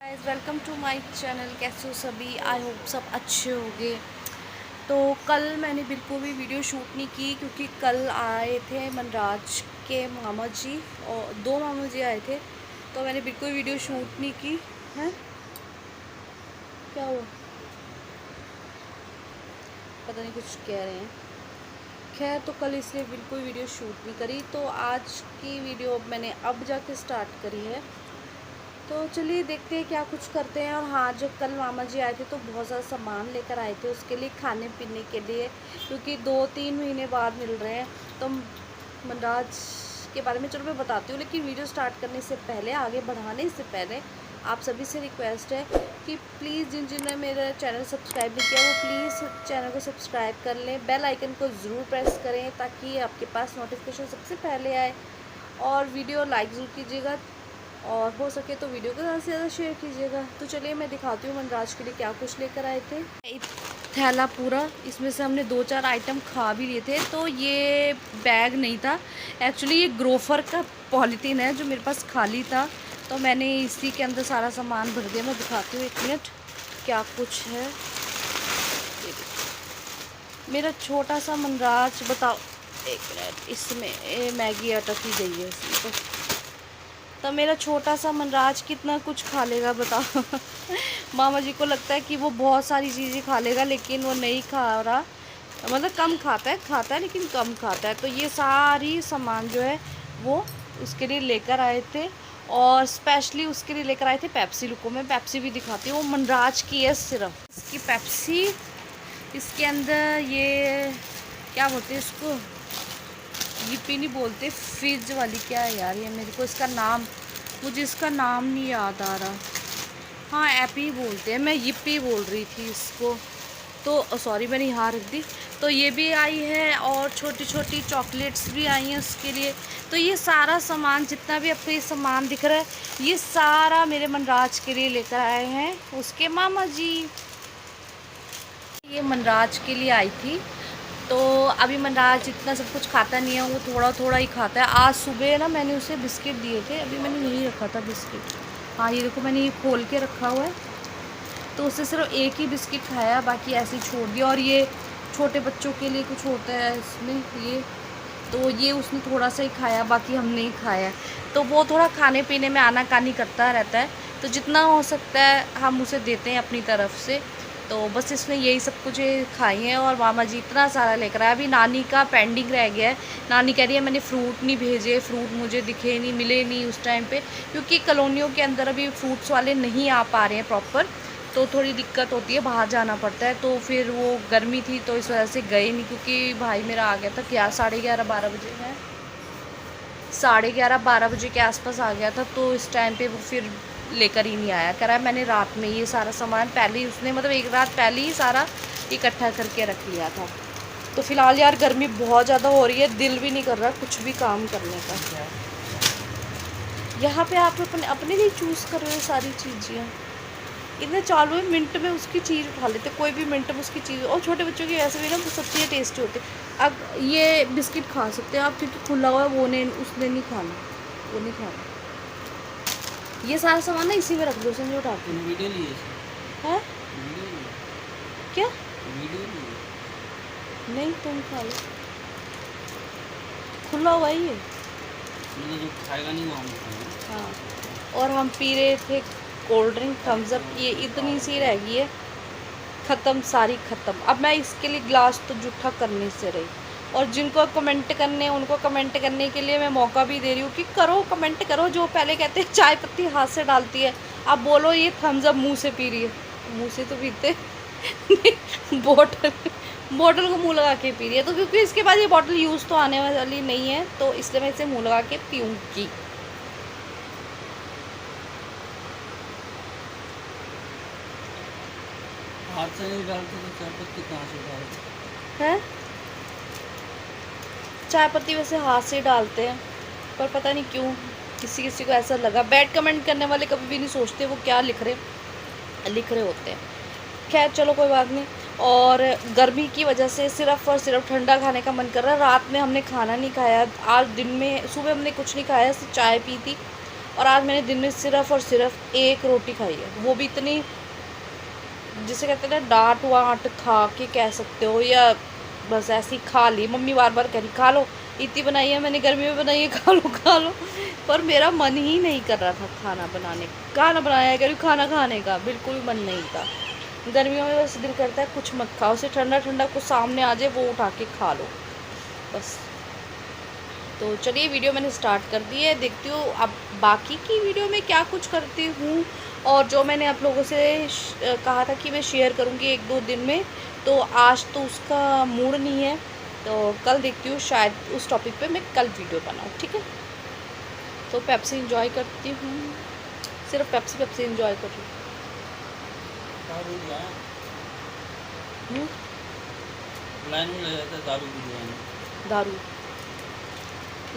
Guys welcome to my channel. कैसे हो सभी? आई होप सब अच्छे होंगे। तो कल मैंने बिल्कुल भी वीडियो शूट नहीं की क्योंकि कल आए थे मनराज के मामा जी और दो मामा जी आए थे, तो मैंने बिल्कुल वीडियो शूट नहीं की है। क्या हुआ? पता नहीं कुछ कह रहे हैं। खैर, तो कल इसलिए बिल्कुल वीडियो शूट नहीं करी, तो आज की वीडियो मैंने अब जाके स्टार्ट करी है। तो चलिए देखते हैं क्या कुछ करते हैं। और हाँ, जब कल मामा जी आए थे तो बहुत ज़्यादा सामान लेकर आए थे उसके लिए, खाने पीने के लिए, क्योंकि 2-3 महीने बाद मिल रहे हैं। तो मनराज के बारे में चलो मैं बताती हूँ, लेकिन वीडियो स्टार्ट करने से पहले, आगे बढ़ाने से पहले आप सभी से रिक्वेस्ट है कि प्लीज़ जिन जिन ने मेरा चैनल सब्सक्राइब नहीं किया वो प्लीज़ चैनल को सब्सक्राइब कर लें, बेल आइकन को ज़रूर प्रेस करें ताकि आपके पास नोटिफिकेशन सबसे पहले आए। और वीडियो लाइक ज़रूर कीजिएगा और हो सके तो वीडियो को ज़्यादा से ज़्यादा शेयर कीजिएगा। तो चलिए मैं दिखाती हूँ मनराज के लिए क्या कुछ लेकर आए थे। एक थैला पूरा, इसमें से हमने 2-4 आइटम खा भी लिए थे। तो ये बैग नहीं था, एक्चुअली ये ग्रोफर का पॉलीथीन है जो मेरे पास खाली था, तो मैंने इसी के अंदर सारा सामान भर दिया। मैं दिखाती हूँ, 1 मिनट, क्या कुछ है। ये देखो, मेरा छोटा सा मनराज, बताओ 1 मिनट, इसमें मैगी अटक ही गई है इसमें। तो मेरा छोटा सा मनराज कितना कुछ खा लेगा बताओ। मामा जी को लगता है कि वो बहुत सारी चीज़ें खा लेगा, लेकिन वो नहीं खा रहा। मतलब कम खाता है लेकिन कम खाता है। तो ये सारी सामान जो है वो उसके लिए लेकर आए थे, और स्पेशली उसके लिए लेकर आए थे पेप्सी। रुको मैं पेप्सी भी दिखाती हूँ। वो मनराज की है सिर्फ इसकी पेप्सी। इसके अंदर ये क्या बोलते हैं इसको, yippee नहीं बोलते, फिज वाली क्या है यार ये, मेरे को इसका नाम, मुझे इसका नाम नहीं याद आ रहा। हाँ, एपी बोलते हैं, मैं yippee बोल रही थी इसको। तो सॉरी, मैंने यहाँ रख दी। तो ये भी आई है और छोटी छोटी चॉकलेट्स भी आई हैं उसके लिए। तो ये सारा सामान, जितना भी आपको ये सामान दिख रहा है, ये सारा मेरे मनराज के लिए लेकर आए हैं उसके मामा जी। ये मनराज के लिए आई थी। तो अभी मनराज इतना सब कुछ खाता नहीं है, वो थोड़ा थोड़ा ही खाता है। आज सुबह ना मैंने उसे बिस्किट दिए थे, अभी मैंने यहीं रखा था बिस्किट। हाँ ये देखो, मैंने ये खोल के रखा हुआ है। तो उससे सिर्फ एक ही बिस्किट खाया, बाकी ऐसे ही छोड़ दिया। और ये छोटे बच्चों के लिए कुछ होता है इसमें ये, तो ये उसने थोड़ा सा ही खाया, बाकी हमने ही खाया। तो वो थोड़ा खाने पीने में आनाकानी करता रहता है, तो जितना हो सकता है हम उसे देते हैं अपनी तरफ से। तो बस इसने यही सब कुछ खाई हैं। और मामा जी इतना सारा लेकर आया। अभी नानी का पेंडिंग रह गया है। नानी कह रही है मैंने फ्रूट नहीं भेजे, फ्रूट मुझे दिखे नहीं, मिले नहीं उस टाइम पे, क्योंकि कॉलोनियों के अंदर अभी फ्रूट्स वाले नहीं आ पा रहे हैं प्रॉपर, तो थोड़ी दिक्कत होती है, बाहर जाना पड़ता है। तो फिर वो गर्मी थी तो इस वजह से गए नहीं, क्योंकि भाई मेरा आ गया था क्या 11:30-12 बजे है, 11:30-12 बजे के आसपास आ गया था। तो इस टाइम पे वो फिर लेकर ही नहीं आया। कह रहा है मैंने रात में ये सारा सामान पहले ही, उसने मतलब एक रात पहले ही सारा इकट्ठा करके रख लिया था। तो फिलहाल यार गर्मी बहुत ज़्यादा हो रही है, दिल भी नहीं कर रहा कुछ भी काम करने का। यहाँ पे आप अपने अपने लिए चूज़ कर रहे हो सारी चीज़ें। इतने चालू है, मिनट में उसकी चीज़ उठा लेते, कोई भी मिनट में उसकी चीज़। और छोटे बच्चों की वैसे भी ना सब चीज़ें टेस्टी होती। अब ये बिस्किट खा सकते हैं आप, क्योंकि खुला हुआ है, वो नहीं, उसने नहीं खाना, वो नहीं खाना। ये सारा सामान ना इसी में रख दो, समझो उठा के। वीडियो लिए है वीडियो लिए क्या? वीडियो लिए नहीं, तुम खा लो, खुला हुआ ही है। मतलब जो खाएगा नहीं वो हम खाएंगे। हाँ, और हम पी रहे थे कोल्ड ड्रिंक थम्स अप, ये इतनी सी रह गई है, ख़त्म, सारी ख़त्म। अब मैं इसके लिए गिलास तो जूठा करने से रही। और जिनको कमेंट करने, उनको कमेंट करने के लिए मैं मौका भी दे रही हूँ कि करो, कमेंट करो। जो पहले कहते हैं चाय पत्ती हाथ से डालती है, अब बोलो ये थम्स अप मुँह से पी रही है। मुँह से तो पीते बोतल, बोतल को मुँह लगा के पी रही है। तो क्योंकि इसके बाद ये बोतल यूज़ तो आने वाली नहीं है, तो इसलिए मैं इसे मुँह लगा के पीऊँगी। हाथ से नहीं डालते तो चाय पत्ती कहाँ से डालते है, चाय पत्ती वैसे हाथ से डालते हैं, पर पता नहीं क्यों किसी किसी को ऐसा लगा। बैड कमेंट करने वाले कभी भी नहीं सोचते वो क्या लिख रहे होते हैं। खैर चलो कोई बात नहीं। और गर्मी की वजह से सिर्फ़ और सिर्फ ठंडा खाने का मन कर रहा है। रात में हमने खाना नहीं खाया, आज दिन में सुबह हमने कुछ नहीं खाया, सिर्फ चाय पी थी। और आज मैंने दिन में सिर्फ़ और सिर्फ एक रोटी खाई है, वो भी इतनी, जिसे कहते हैं ना डांट वाट खा के कह सकते हो, या बस ऐसी खा ली। मम्मी बार बार कह रही खा लो, इतनी बनाई है मैंने, गर्मी में बनाई है, खा लो खा लो। पर मेरा मन ही नहीं कर रहा था खाना बनाने, खाना बनाया कह रही खाना खाने का बिल्कुल मन नहीं था। गर्मियों में बस दिल करता है कुछ मत खाओ, उसे ठंडा ठंडा कुछ सामने आ जाए वो उठा के खा लो बस। तो चलिए वीडियो मैंने स्टार्ट कर दी है, देखती हूँ अब बाकी की वीडियो में क्या कुछ करती हूँ। और जो मैंने आप लोगों से कहा था कि मैं शेयर करूँगी 1-2 दिन में, तो आज तो उसका मूड नहीं है, तो कल देखती हूँ, शायद उस टॉपिक पे मैं कल वीडियो बनाऊँ, ठीक है। तो पेप्सी इंजॉय करती हूँ, सिर्फ पेप्सी इंजॉय कर रही हूँ। लाइन में ले जाता है दारू की दुकान। दारू,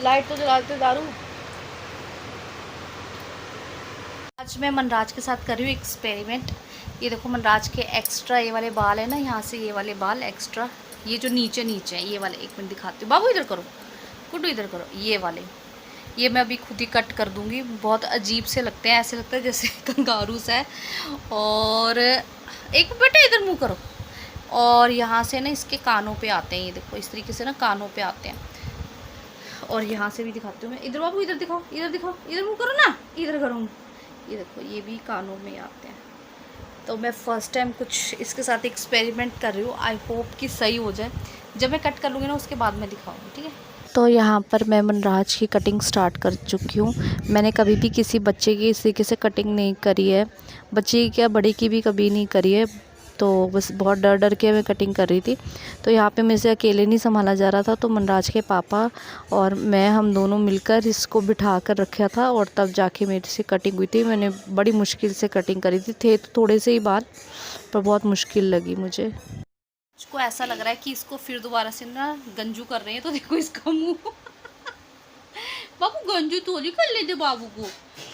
लाइट तो जलाते दारू। आज मैं मनराज के साथ कर रही हूँ एक्सपेरिमेंट। ये देखो मनराज के एक्स्ट्रा ये वाले बाल है ना, यहाँ से ये वाले बाल एक्स्ट्रा, ये जो नीचे नीचे हैं ये वाले, एक मिनट दिखाती हूँ। बाबू इधर करो, गुड्डू इधर करो, ये वाले ये मैं अभी खुद ही कट कर दूँगी। बहुत अजीब से लगते हैं, ऐसे लगता है जैसे कंगारू सा है। और एक बेटा इधर मुँह करो। और यहाँ से ना इसके कानों पे आते हैं, ये देखो इस तरीके से ना कानों पे आते हैं। और यहाँ से भी दिखाती हूँ मैं, इधर बाबू इधर दिखाओ, इधर दिखाओ, इधर मुँह करो ना, इधर करो। ये देखो ये भी कानों में आते हैं। तो मैं फ़र्स्ट टाइम कुछ इसके साथ एक्सपेरिमेंट कर रही हूँ, आई होप कि सही हो जाए। जब मैं कट कर लूँगी ना उसके बाद मैं दिखाऊँगी, ठीक है। तो यहाँ पर मैं मनराज की कटिंग स्टार्ट कर चुकी हूँ। मैंने कभी भी किसी बच्चे की इस तरीके से कटिंग नहीं करी है, बच्चे की क्या बड़े की भी कभी नहीं करी है। तो बस बहुत डर डर के मैं कटिंग कर रही थी। तो यहाँ पे मेरे से अकेले नहीं संभाला जा रहा था, तो मनराज के पापा और मैं, हम दोनों मिलकर इसको बिठा कर रखा था, और तब जाके मेरे से कटिंग हुई थी। मैंने बड़ी मुश्किल से कटिंग करी थी, थे तो थोड़े से ही बाल, पर बहुत मुश्किल लगी मुझे। इसको ऐसा लग रहा है कि इसको फिर दोबारा से ना गंजू कर रहे हैं, तो देखो इसका मुंह बाबू गंजू थोड़ी कर लेते बाबू को,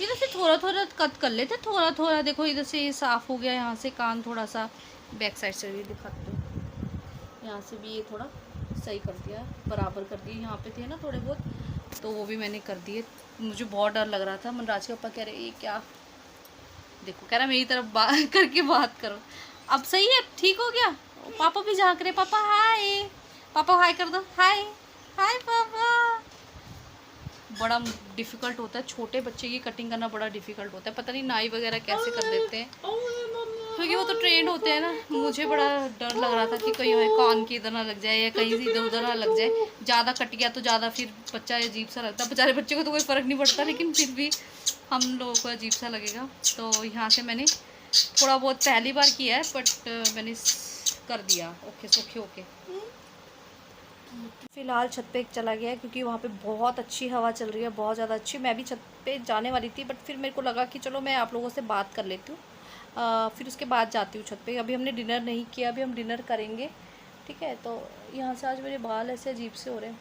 इधर से थोड़ा थोड़ा कट कर लेते, थोड़ा थोड़ा। देखो इधर से ये साफ़ हो गया, यहाँ से कान थोड़ा सा, बैक साइड से भी दिखाते हो, यहाँ से भी ये थोड़ा सही कर दिया, बराबर कर दिए, यहाँ पे थे ना थोड़े बहुत, तो वो भी मैंने कर दिए। मुझे बहुत डर लग रहा था। मनराज के पापा कह रहे ये क्या, देखो कह रहा मेरी तरफ बात करके बात करो। अब सही है, ठीक हो गया। पापा भी झाँक रहे, पापा हाय, पापा हाय कर दो, हाय हाय पापा। बड़ा डिफ़िकल्ट होता है, छोटे बच्चे की कटिंग करना बड़ा डिफ़िकल्ट होता है। पता नहीं नाई वगैरह कैसे कर देते हैं, क्योंकि वो तो ट्रेंड होते हैं ना। मुझे बड़ा डर लग रहा था कि कहीं कान की इधर ना लग जाए, या कहीं से इधर उधर ना लग जाए। ज़्यादा कट गया तो ज़्यादा फिर बच्चा अजीब सा लगता है। बेचारे बच्चे को तो कोई फ़र्क नहीं पड़ता, लेकिन फिर भी हम लोगों को अजीब सा लगेगा। तो यहाँ से मैंने थोड़ा बहुत पहली बार किया है, बट मैंने कर दिया ओके सोखे ओके। फ़िलहाल छत पे चला गया है, क्योंकि वहाँ पे बहुत अच्छी हवा चल रही है, बहुत ज़्यादा अच्छी। मैं भी छत पे जाने वाली थी, बट फिर मेरे को लगा कि चलो मैं आप लोगों से बात कर लेती हूँ, फिर उसके बाद जाती हूँ छत पे। अभी हमने डिनर नहीं किया, अभी हम डिनर करेंगे, ठीक है। तो यहाँ से आज मेरे बाल ऐसे अजीब से हो रहे हैं।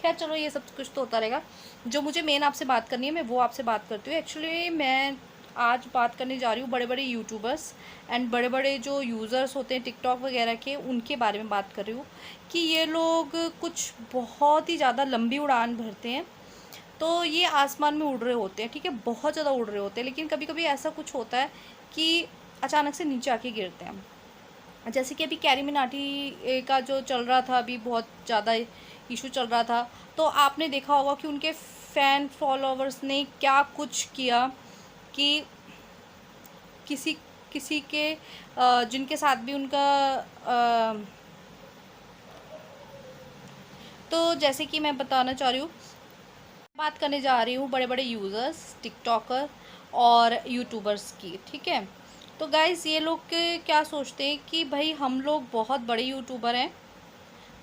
खैर चलो ये सब कुछ तो होता रहेगा। जो मुझे मेन आपसे बात करनी है मैं वो आपसे बात करती हूँ। एक्चुअली मैं आज बात करने जा रही हूँ बड़े बड़े यूट्यूबर्स एंड बड़े बड़े जो यूज़र्स होते हैं टिकटॉक वगैरह के, उनके बारे में बात कर रही हूँ कि ये लोग कुछ बहुत ही ज़्यादा लंबी उड़ान भरते हैं। तो ये आसमान में उड़ रहे होते हैं, ठीक है, बहुत ज़्यादा उड़ रहे होते हैं, लेकिन कभी कभी ऐसा कुछ होता है कि अचानक से नीचे आके गिरते हैं। जैसे कि अभी कैरी मिनाटी का जो चल रहा था, अभी बहुत ज़्यादा इशू चल रहा था, तो आपने देखा होगा कि उनके फ़ैन फॉलोवर्स ने क्या कुछ किया कि किसी किसी के जिनके साथ भी उनका तो जैसे कि मैं बताना चाह रही हूँ, बात करने जा रही हूँ बड़े बड़े यूज़र्स, टिकटॉकर और यूट्यूबर्स की, ठीक है। तो गाइज़ ये लोग क्या सोचते हैं कि भाई हम लोग बहुत बड़े यूट्यूबर हैं,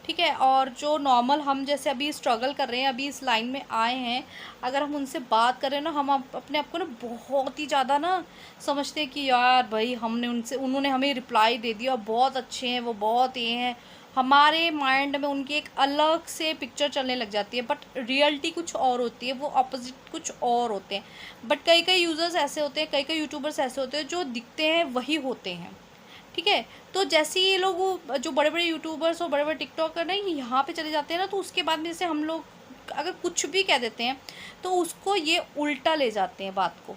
ठीक है, और जो नॉर्मल हम जैसे अभी स्ट्रगल कर रहे हैं, अभी इस लाइन में आए हैं, अगर हम उनसे बात करें ना, हम अपने आप को ना बहुत ही ज़्यादा ना समझते हैं कि यार भाई हमने उनसे, उन्होंने हमें रिप्लाई दे दिया, बहुत अच्छे हैं वो, बहुत ये हैं। हमारे माइंड में उनकी एक अलग से पिक्चर चलने लग जाती है, बट रियलिटी कुछ और होती है, वो अपोजिट कुछ और होते हैं। बट कई कई यूज़र्स ऐसे होते हैं, कई कई यूट्यूबर्स ऐसे होते हैं जो दिखते हैं वही होते हैं, ठीक है। तो जैसे ये लोग जो बड़े बड़े यूट्यूबर्स और बड़े बड़े टिकटॉकर ना यहाँ पे चले जाते हैं ना, तो उसके बाद में जैसे हम लोग अगर कुछ भी कह देते हैं तो उसको ये उल्टा ले जाते हैं बात को।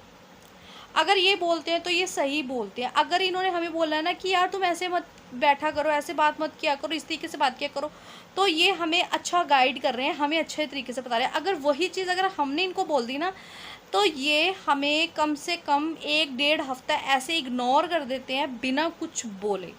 अगर ये बोलते हैं तो ये सही बोलते हैं। अगर इन्होंने हमें बोला है ना कि यार तुम ऐसे मत बैठा करो, ऐसे बात मत किया करो, इस तरीके से बात किया करो, तो ये हमें अच्छा गाइड कर रहे हैं, हमें अच्छे तरीके से बता रहे हैं। अगर वही चीज़ अगर हमने इनको बोल दी ना, तो ये हमें कम से कम 1-1.5 हफ्ता ऐसे इग्नोर कर देते हैं बिना कुछ बोले।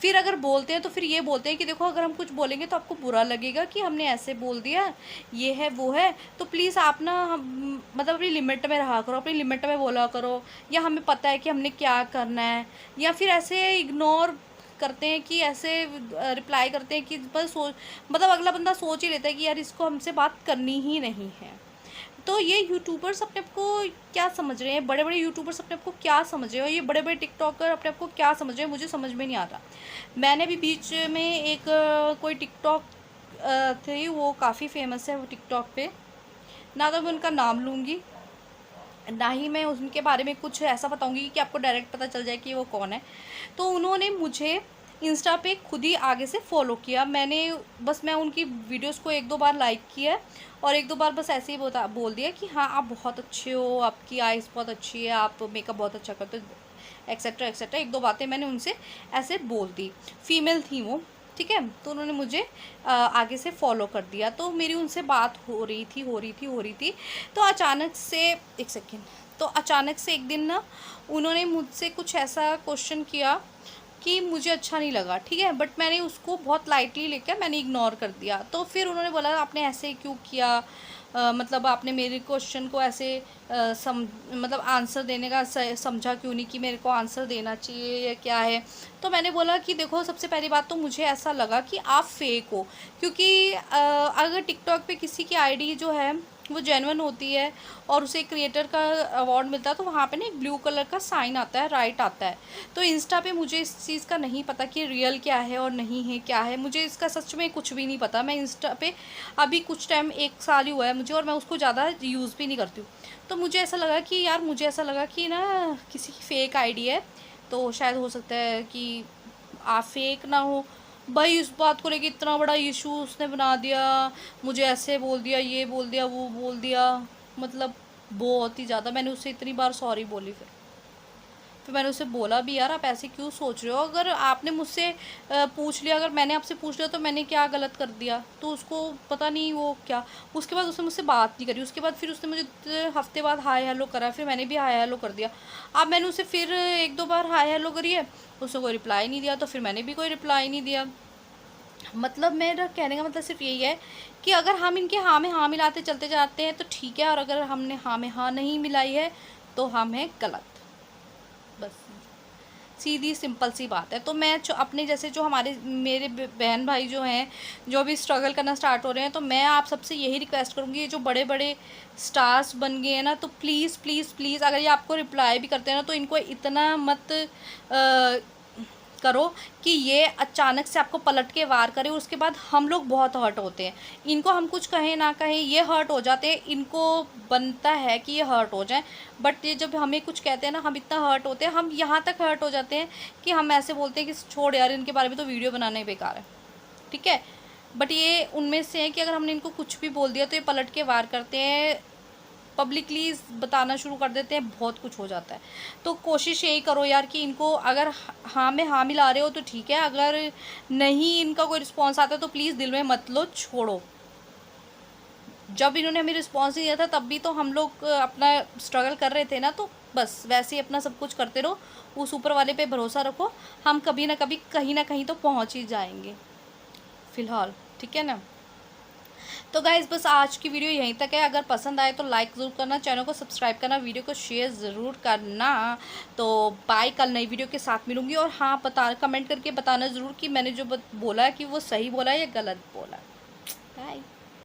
फिर अगर बोलते हैं तो फिर ये बोलते हैं कि देखो अगर हम कुछ बोलेंगे तो आपको बुरा लगेगा कि हमने ऐसे बोल दिया, ये है वो है, तो प्लीज़ आप ना मतलब अपनी लिमिट में रहा करो, अपनी लिमिट में बोला करो, या हमें पता है कि हमने क्या करना है। या फिर ऐसे इग्नोर करते हैं कि ऐसे रिप्लाई करते हैं कि बस मतलब अगला बंदा सोच ही लेता है कि यार इसको हमसे बात करनी ही नहीं है। तो ये यूट्यूबर्स अपने आप को क्या समझ रहे हैं, बड़े बड़े यूट्यूबर्स अपने आप को क्या समझ रहे हैं, और ये बड़े बड़े टिकटॉकर अपने आप को क्या समझ रहे हैं, मुझे समझ में नहीं आता। मैंने भी बीच में एक कोई टिकटॉक थी, वो काफ़ी फेमस है वो टिकटॉक पे, ना तो मैं उनका नाम लूँगी ना ही मैं उनके बारे में कुछ ऐसा बताऊँगी कि आपको डायरेक्ट पता चल जाए कि वो कौन है। तो उन्होंने मुझे इंस्टा पे खुद ही आगे से फॉलो किया। मैं उनकी वीडियोस को 1-2 बार लाइक किया और 1-2 बार बस ऐसे ही बोल दिया कि हाँ आप बहुत अच्छे हो, आपकी आइज़ बहुत अच्छी है, आप मेकअप बहुत अच्छा करते हो, एक्सेट्रा एक्सेट्रा 1-2 बातें मैंने उनसे ऐसे बोल दी। फीमेल थी वो, ठीक है। तो उन्होंने मुझे आगे से फॉलो कर दिया। तो मेरी उनसे बात हो रही थी। तो अचानक से एक सेकेंड, तो अचानक से एक दिन ना उन्होंने मुझसे कुछ ऐसा क्वेश्चन किया कि मुझे अच्छा नहीं लगा, ठीक है। बट मैंने उसको बहुत लाइटली लेकर मैंने इग्नोर कर दिया। तो फिर उन्होंने बोला आपने ऐसे क्यों किया, मतलब आपने मेरे क्वेश्चन को ऐसे मतलब आंसर देने का समझा क्यों नहीं कि मेरे को आंसर देना चाहिए या क्या है। तो मैंने बोला कि देखो सबसे पहली बात तो मुझे ऐसा लगा कि आप फेक हो, क्योंकि अगर टिकटॉक पे किसी की आईडी जो है वो जेन्युइन होती है और उसे क्रिएटर का अवार्ड मिलता है, तो वहाँ पे ना एक ब्लू कलर का साइन आता है, राइट आता है। तो इंस्टा पे मुझे इस चीज़ का नहीं पता कि रियल क्या है और नहीं है क्या है, मुझे इसका सच में कुछ भी नहीं पता। मैं इंस्टा पे अभी कुछ टाइम 1 साल ही हुआ है मुझे, और मैं उसको ज़्यादा यूज़ भी नहीं करती हूँ। तो मुझे ऐसा लगा कि यार मुझे ऐसा लगा कि ना किसी की फ़ेक आईडी है, तो शायद हो सकता है कि आप फेक ना हो। भाई इस बात को लेके इतना बड़ा इशू उसने बना दिया, मुझे ऐसे बोल दिया, ये बोल दिया, वो बोल दिया, मतलब बहुत ही ज़्यादा। मैंने उससे इतनी बार सॉरी बोली। फिर मैंने उससे बोला भी यार आप ऐसे क्यों सोच रहे हो, अगर आपने मुझसे पूछ लिया, अगर मैंने आपसे पूछ लिया तो मैंने क्या गलत कर दिया। तो उसको पता नहीं वो क्या, उसके बाद उसने मुझसे बात नहीं करी। उसके बाद फिर उसने मुझे हफ्ते बाद हाय हेलो करा, फिर मैंने भी हाय हेलो कर दिया। अब मैंने उसे फिर 1-2 बार हाय हेलो करी है, उसने कोई रिप्लाई नहीं दिया, तो फिर मैंने भी कोई रिप्लाई नहीं दिया। मतलब मेरा कहने का मतलब सिर्फ यही है कि अगर हम इनके हाँ में हाँ मिलाते चलते जाते हैं तो ठीक है, और अगर हमने हाँ में हाँ नहीं मिलाई है तो हम हैं गलत। बस सीधी सिंपल सी बात है। तो मैं अपने जैसे जो मेरे बहन भाई जो हैं, जो भी स्ट्रगल करना स्टार्ट हो रहे हैं, तो मैं आप सबसे यही रिक्वेस्ट करूँगी, ये जो बड़े बड़े स्टार्स बन गए हैं ना, तो प्लीज़ प्लीज़ प्लीज़ अगर ये आपको रिप्लाई भी करते हैं ना, तो इनको इतना मत करो कि ये अचानक से आपको पलट के वार करे। उसके बाद हम लोग बहुत हर्ट होते हैं, इनको हम कुछ कहें ना कहें ये हर्ट हो जाते हैं, इनको बनता है कि ये हर्ट हो जाए। बट ये जब हमें कुछ कहते हैं ना, हम इतना हर्ट होते हैं, हम यहाँ तक हर्ट हो जाते हैं कि हम ऐसे बोलते हैं कि छोड़ यार इनके बारे में तो वीडियो बनाना ही बेकार है, ठीक है। बट ये उनमें से है कि अगर हमने इनको कुछ भी बोल दिया तो ये पलट के वार करते हैं, पब्लिकली बताना शुरू कर देते हैं, बहुत कुछ हो जाता है। तो कोशिश यही करो यार कि इनको अगर हाँ में हाँ मिला रहे हो तो ठीक है, अगर नहीं इनका कोई रिस्पॉन्स आता है तो प्लीज़ दिल में मत लो, छोड़ो। जब इन्होंने हमें रिस्पॉन्स नहीं दिया था तब भी तो हम लोग अपना स्ट्रगल कर रहे थे ना, तो बस वैसे ही अपना सब कुछ करते रहो, उस ऊपर वाले पे भरोसा रखो, हम कभी ना कभी कहीं ना कहीं तो पहुँच ही जाएंगे फ़िलहाल, ठीक है ना। तो गाइज़ बस आज की वीडियो यहीं तक है। अगर पसंद आए तो लाइक ज़रूर करना, चैनल को सब्सक्राइब करना, वीडियो को शेयर ज़रूर करना। तो बाय, कल नई वीडियो के साथ मिलूँगी। और हाँ कमेंट करके बताना ज़रूर कि मैंने जो बोला है कि वो सही बोला है या गलत बोला है। बाय।